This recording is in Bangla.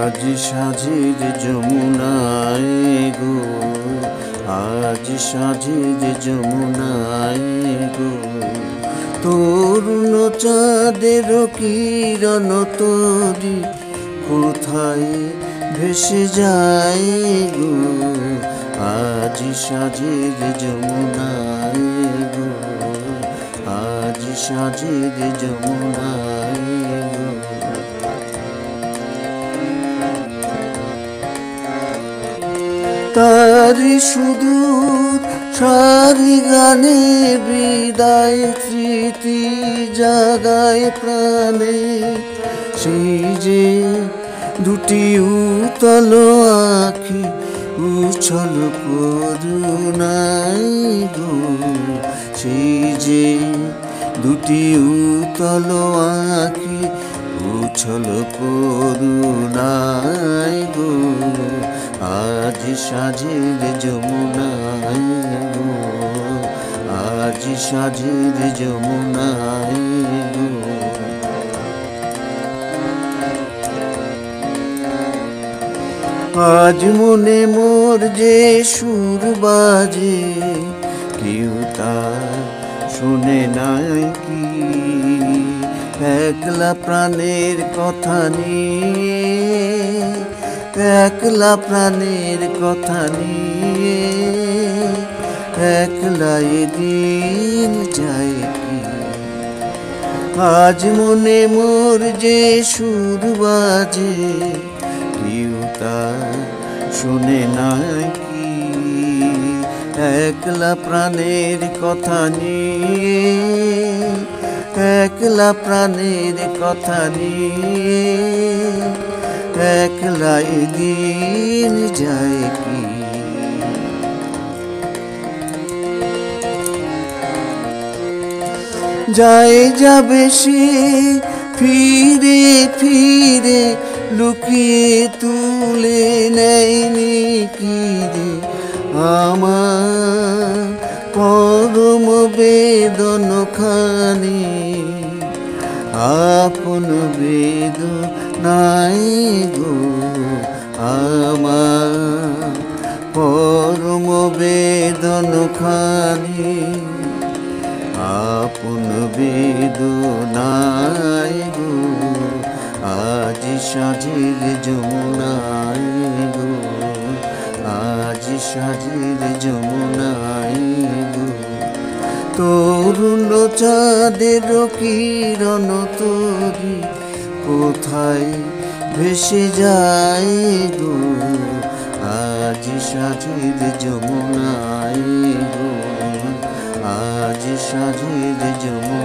আজ সাজের যমুনায় গো, আজ সাজের যমুনায় গো, তরুণ চাঁদের কিরণ তরি কোথায় ভেসে যায় গো। আজ সাজের যমুনায় গো, আজ সাজের যমুনায় গো। তারি সুদূর সারি গানে বিদায় স্মৃতি জাগায় প্রাণে, সেই যে দুটি উতল আখি উছল করুণায় গো, সেই যে দুটি উতল আখি উছল করুণায় গো। আজ সাজের যমুনায় গো, আজ সাজের যমুনায় গো। আজ মনে মোর যে সুর বাজে, কেউ তা শুনে নাই কি, একলা প্রাণের কথা নিয়ে, একলা প্রাণের কথা নিয়ে, একলা এদিন যায় কি। আজ মনে মোর যে সুর বাজে, কেউ তা শুনে নাই কি, একলা প্রাণের কথা নিয়ে, একলা প্রাণের কথা নিয়ে, একলা দিন যায় কি। যায় যাবে সে ফিরে ফিরে, লুকিয়ে তুলে নেয়নি কি রে আমার পরম বেদন খানি। আপন বেদনাই গো আমার পরম বেদন খানি, আপন বেদনাই গো। আজ সাজের যমুনায় গো, আজ সাজের যমুনায় গো, তরুণ চাঁদের কিরণ তরি কোথায় ভেসে যায় গো। আজ সাজের যমুনায় গো, আজ সাজের যমুনায়।